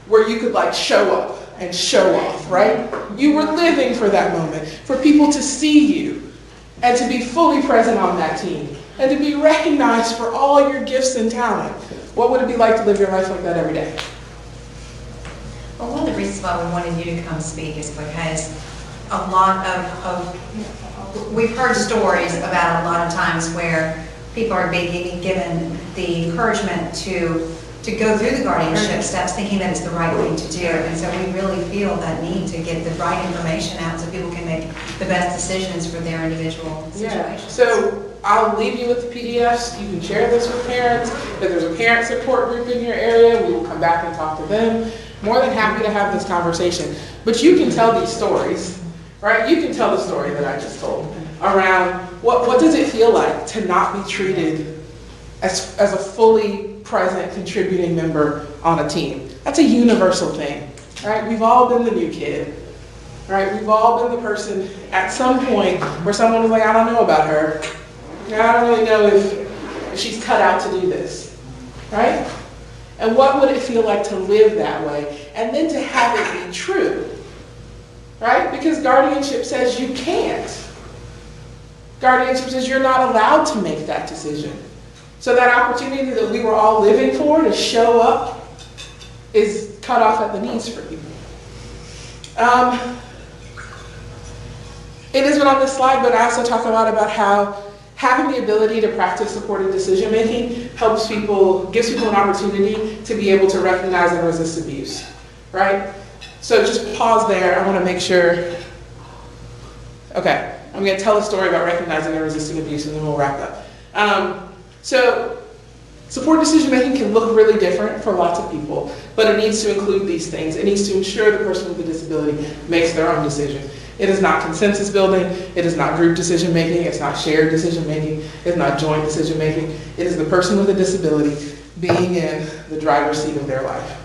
[SPEAKER 3] where you could like show up and show off, right? You were living for that moment, for people to see you and to be fully present on that team and to be recognized for all your gifts and talent. What would it be like to live your life like that every day?
[SPEAKER 1] Well, one of the reasons why we wanted you to come speak is because a lot of we've heard stories about a lot of times where people are being given the encouragement to go through the guardianship steps thinking that it's the right thing to do. And so we really feel that need to get the right information out so people can make the best decisions for their individual situations.
[SPEAKER 3] Yeah. So I'll leave you with the PDFs. You can share this with parents. If there's a parent support group in your area, we will come back and talk to them. More than happy to have this conversation. But you can tell these stories, right? You can tell the story that I just told around what does it feel like to not be treated as a fully present, contributing member on a team. That's a universal thing, right? We've all been the new kid, right? We've all been the person at some point where someone was like, I don't know about her. I don't really know if she's cut out to do this, right? And what would it feel like to live that way? And then to have it be true, right? Because guardianship says you can't. Guardianship says you're not allowed to make that decision. So that opportunity that we were all living for to show up is cut off at the knees for people. It isn't on this slide, but I also talk a lot about how having the ability to practice supported decision making gives people an opportunity to be able to recognize and resist abuse, right? So just pause there. I want to make sure. Okay, I'm going to tell a story about recognizing and resisting abuse, and then we'll wrap up. So support decision making can look really different for lots of people, but it needs to include these things. It needs to ensure the person with the disability makes their own decision. It is not consensus building, it is not group decision making, it's not shared decision making, it's not joint decision making. It is the person with a disability being in the driver's seat of their life,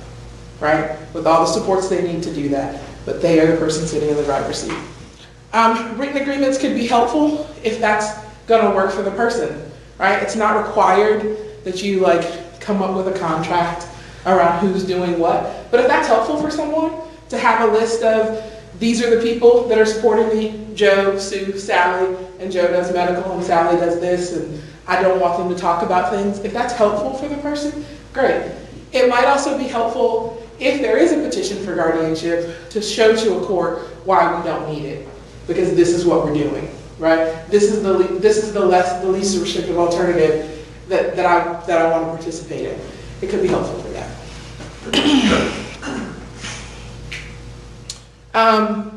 [SPEAKER 3] right? With all the supports they need to do that, but they are the person sitting in the driver's seat. Written agreements could be helpful if that's gonna work for the person, right? It's not required that you come up with a contract around who's doing what, but if that's helpful for someone to have a list of these are the people that are supporting me, Joe, Sue, Sally, and Joe does medical and Sally does this, and I don't want them to talk about things. If that's helpful for the person, great. It might also be helpful if there is a petition for guardianship to show to a court why we don't need it, because this is what we're doing, right? This is the least restrictive alternative that I want to participate in. It could be helpful for that.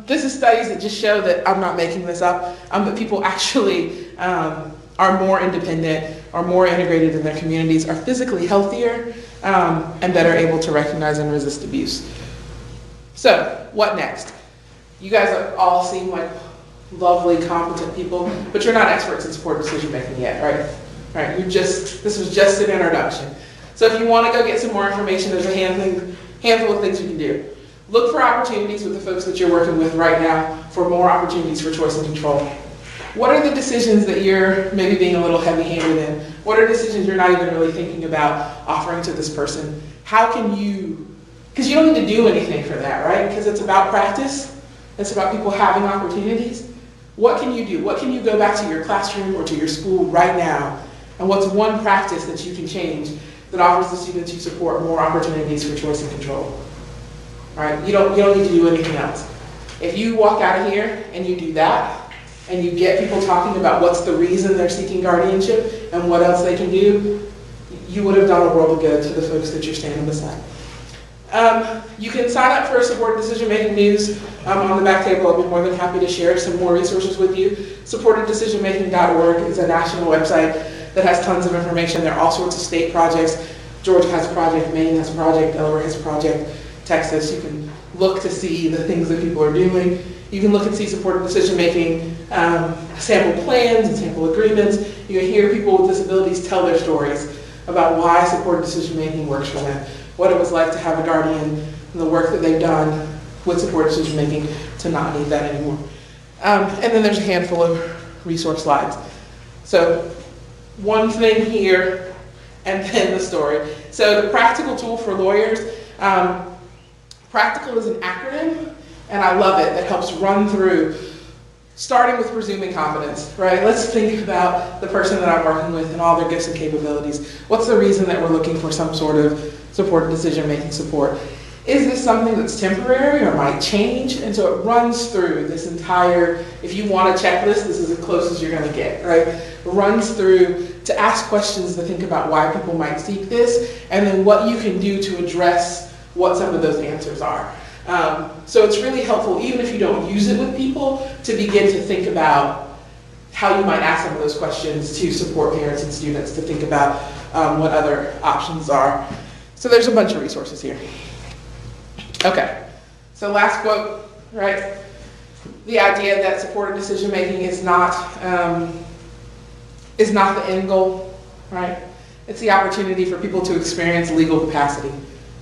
[SPEAKER 3] This is studies that just show that I'm not making this up, but people actually are more independent, are more integrated in their communities, are physically healthier, and better able to recognize and resist abuse. So, what next? You guys all seem like lovely, competent people, but you're not experts in support decision making yet, right? Right? This was just an introduction. So if you want to go get some more information, there's a handful of things you can do. Look for opportunities with the folks that you're working with right now for more opportunities for choice and control. What are the decisions that you're maybe being a little heavy-handed in? What are decisions you're not even really thinking about offering to this person? How can you, because you don't need to do anything for that, right? Because it's about practice. It's about people having opportunities. What can you do? What can you go back to your classroom or to your school right now? And what's one practice that you can change that offers the students you support more opportunities for choice and control? All right, you don't need to do anything else. If you walk out of here and you do that, and you get people talking about what's the reason they're seeking guardianship and what else they can do, you would have done a world of good to the folks that you're standing beside. You can sign up for supported decision-making news on the back table. I'll be more than happy to share some more resources with you. Supporteddecisionmaking.org is a national website that has tons of information. There are all sorts of state projects. Georgia has a project, Maine has a project, Delaware has a project, Texas. You can look to see the things that people are doing. You can look and see supported decision-making sample plans and sample agreements. You can hear people with disabilities tell their stories about why supported decision-making works for them, what it was like to have a guardian, and the work that they've done with supported decision-making to not need that anymore. And then there's a handful of resource slides. So one thing here, and then the story. So the practical tool for lawyers, practical is an acronym, and I love it. That helps run through, starting with presuming competence, right? Let's think about the person that I'm working with and all their gifts and capabilities. What's the reason that we're looking for some sort of supported decision-making support? Is this something that's temporary or might change? And so it runs through this entire, if you want a checklist, this is as close as you're gonna get, right? It runs through to ask questions to think about why people might seek this, and then what you can do to address what some of those answers are. So it's really helpful, even if you don't use it with people, to begin to think about how you might ask some of those questions to support parents and students to think about what other options are. So there's a bunch of resources here. Okay, so last quote, right? The idea that supported decision-making is not the end goal, right? It's the opportunity for people to experience legal capacity,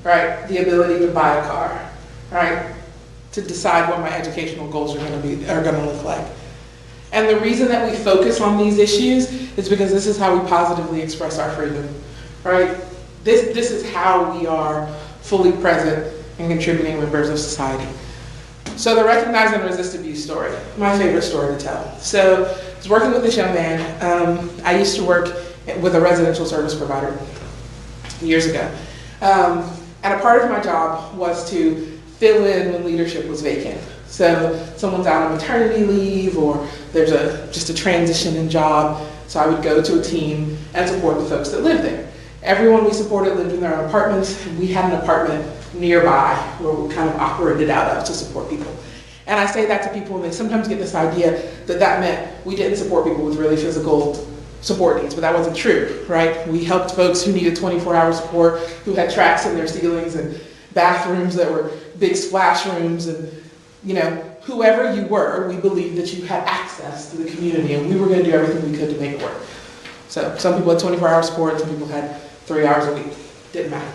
[SPEAKER 3] right? The ability to buy a car, right? To decide what my educational goals are gonna look like. And the reason that we focus on these issues is because this is how we positively express our freedom, right? This is how we are fully present and contributing members of society. So the recognize and resist abuse story, my favorite story to tell. So I was working with this young man. I used to work with a residential service provider years ago. And a part of my job was to fill in when leadership was vacant. So someone's out on maternity leave or there's just a transition in job. So I would go to a team and support the folks that lived there. Everyone we supported lived in their own apartments. We had an apartment nearby where we kind of operated out of to support people. And I say that to people and they sometimes get this idea that that meant we didn't support people with really physical support needs, but that wasn't true, right? We helped folks who needed 24-hour support, who had tracks in their ceilings and bathrooms that were big splash rooms, and whoever you were, we believed that you had access to the community and we were going to do everything we could to make it work. So some people had 24-hour support, some people had 3 hours a week. Didn't matter.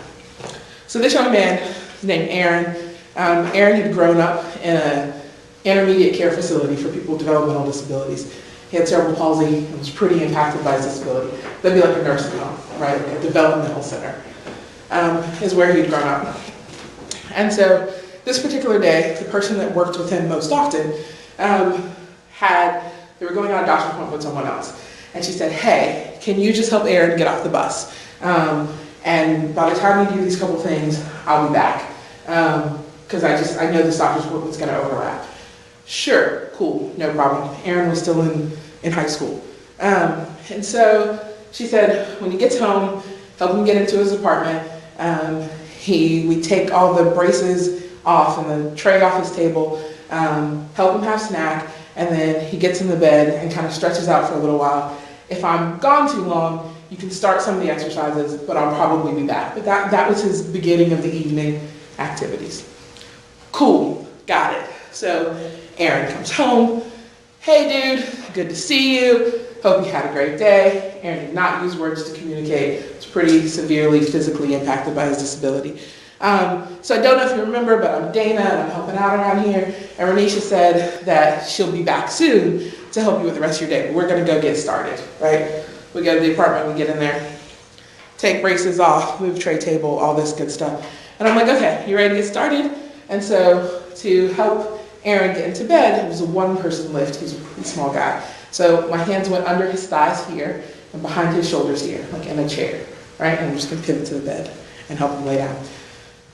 [SPEAKER 3] So this young man named Aaron, Aaron had grown up in an intermediate care facility for people with developmental disabilities. He had cerebral palsy and was pretty impacted by his disability. That'd be like a nursing home, right? A developmental center is where he'd grown up. And so this particular day, the person that worked with him most often they were going on a doctor's appointment with someone else. And she said, hey, can you just help Aaron get off the bus? And by the time we do these couple things, I'll be back. Because I know this doctor's appointment's gonna overlap. Sure, cool, no problem. Aaron was still in high school. And so she said, when he gets home, help him get into his apartment. We take all the braces off and the tray off his table, help him have snack, and then he gets in the bed and kind of stretches out for a little while. If I'm gone too long, you can start some of the exercises, but I'll probably be back. But that was his beginning of the evening activities. Cool, got it. So Aaron comes home. Hey dude, good to see you. Hope you had a great day. Aaron did not use words to communicate. He was pretty severely physically impacted by his disability. So I don't know if you remember, but I'm Dana and I'm helping out around here. And Renisha said that she'll be back soon to help you with the rest of your day. But we're gonna go get started, right? We go to the apartment, we get in there, take braces off, move tray table, all this good stuff. And I'm like, okay, you ready to get started? And so to help Aaron get into bed, it was a one-person lift. He's a pretty small guy. So my hands went under his thighs here and behind his shoulders here, like in a chair, right? And I'm just gonna pivot to the bed and help him lay down.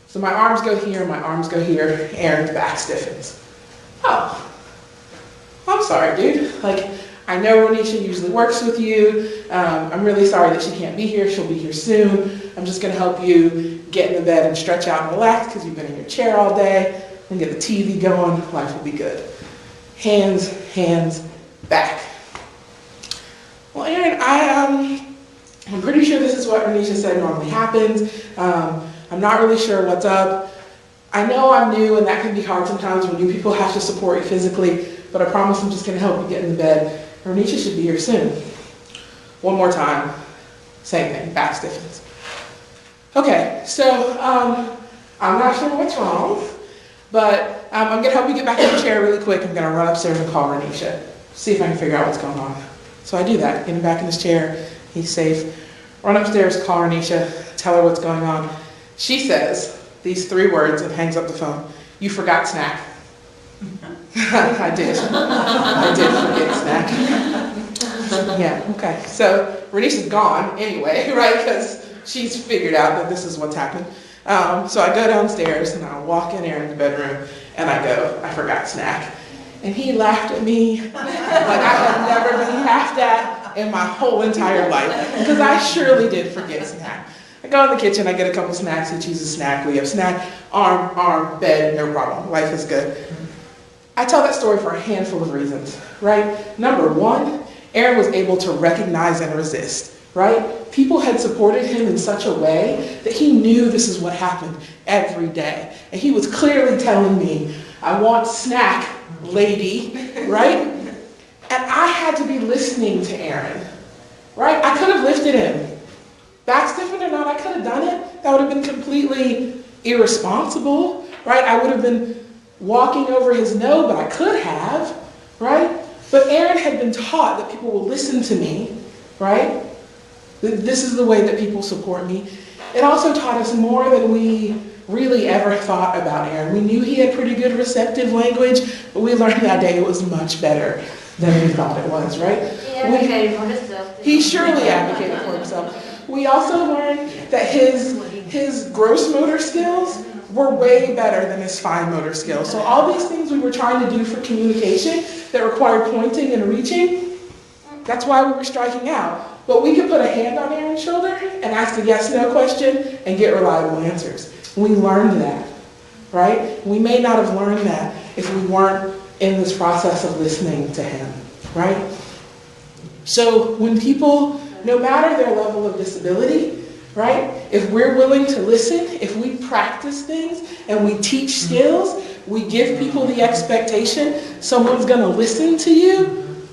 [SPEAKER 3] So my arms go here, my arms go here, Aaron's back stiffens. Oh, I'm sorry, dude. Like, I know Renisha usually works with you. I'm really sorry that she can't be here. She'll be here soon. I'm just gonna help you get in the bed and stretch out and relax because you've been in your chair all day and get the TV going. Life will be good. Hands, back. Well, Aaron, I'm pretty sure this is what Renisha said normally happens. I'm not really sure what's up. I know I'm new and that can be hard sometimes when new people have to support you physically, but I promise I'm just gonna help you get in the bed. Renisha should be here soon. One more time, same thing, back stiffens. Okay, so I'm not sure what's wrong, but I'm gonna help you get back in the chair really quick. I'm gonna run upstairs and call Renisha, see if I can figure out what's going on. So I do that, get him back in his chair, he's safe. Run upstairs, call Renisha, tell her what's going on. She says these 3 words and hangs up the phone. You forgot snack. I did forget snack. Yeah, okay. So Renisha's gone anyway, right? Because she's figured out that this is what's happened. So I go downstairs and I walk in Aaron's bedroom and I go, I forgot snack. And he laughed at me like I had never been laughed at in my whole entire life. Because I surely did forget snack. I go in the kitchen, I get a couple snacks, he chooses snack, we have snack, arm, bed, no problem, life is good. I tell that story for a handful of reasons, right? Number 1, Aaron was able to recognize and resist, right? People had supported him in such a way that he knew this is what happened every day. And he was clearly telling me, I want snack, lady, right? And I had to be listening to Aaron, right? I could have lifted him. Back stiffened or not, I could have done it. That would have been completely irresponsible, right? I would have been walking over his no, but I could have, right? But Aaron had been taught that people will listen to me, right? This is the way that people support me. It also taught us more than we really ever thought about Aaron. We knew he had pretty good receptive language, but we learned that day it was much better than we thought it was, right?
[SPEAKER 2] He advocated for himself.
[SPEAKER 3] He surely advocated for himself. We also learned that his gross motor skills were way better than his fine motor skills. So all these things we were trying to do for communication that required pointing and reaching, that's why we were striking out. But we could put a hand on Aaron's shoulder and ask a yes/no question and get reliable answers. We learned that, right? We may not have learned that if we weren't in this process of listening to him, right? So when people, no matter their level of disability, right? If we're willing to listen, if we practice things and we teach skills, we give people the expectation someone's gonna listen to you,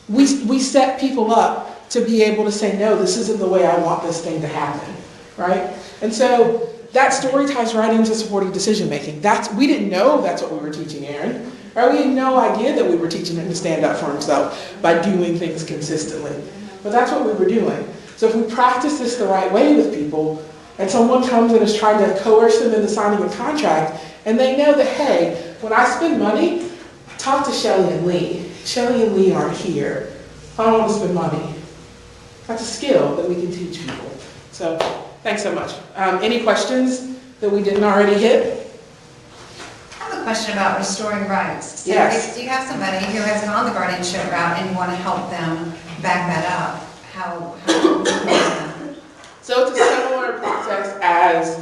[SPEAKER 3] we set people up to be able to say, no, this isn't the way I want this thing to happen, right? And so that story ties right into supportive decision making. We didn't know that's what we were teaching Aaron, right? We had no idea that we were teaching him to stand up for himself by doing things consistently. But that's what we were doing. So if we practice this the right way with people, and someone comes and is trying to coerce them into signing a contract, and they know that, hey, when I spend money, talk to Shelly and Lee. Shelly and Lee aren't here. I don't want to spend money. That's a skill that we can teach people. So thanks so much. Any questions that we didn't already hit?
[SPEAKER 1] I have a question about restoring rights. So
[SPEAKER 3] Yes.
[SPEAKER 1] if you have somebody who has gone the guardianship route and you want to help them back that up, how
[SPEAKER 3] So it's a similar process as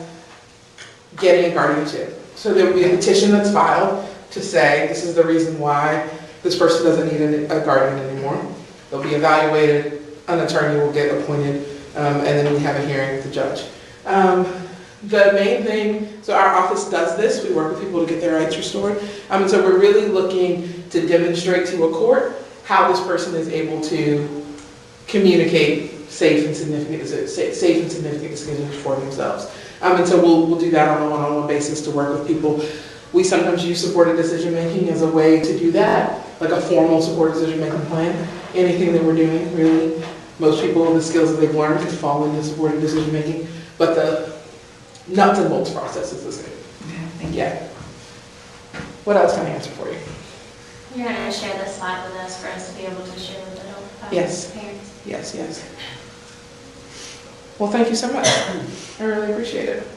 [SPEAKER 3] getting a guardianship. So there will be a petition that's filed to say, this is the reason why this person doesn't need a guardian anymore. They'll be evaluated, an attorney will get appointed, and then we have a hearing with the judge. The main thing, so our office does this, we work with people to get their rights restored. And so we're really looking to demonstrate to a court how this person is able to communicate safe and significant decisions for themselves. And so we'll do that on a one-on-one basis to work with people. We sometimes use supported decision-making as a way to do that, like a formal supported decision-making plan. Anything that we're doing, really, most people, the skills that they've learned could fall into supported decision-making, but the nuts and bolts process is the same.
[SPEAKER 1] Okay, thank you.
[SPEAKER 3] Yeah. What else can I answer for you?
[SPEAKER 5] You're going to share this slide with us for us to be able to share with the
[SPEAKER 3] Yes.
[SPEAKER 5] parents.
[SPEAKER 3] Yes. Well, thank you so much. I really appreciate it.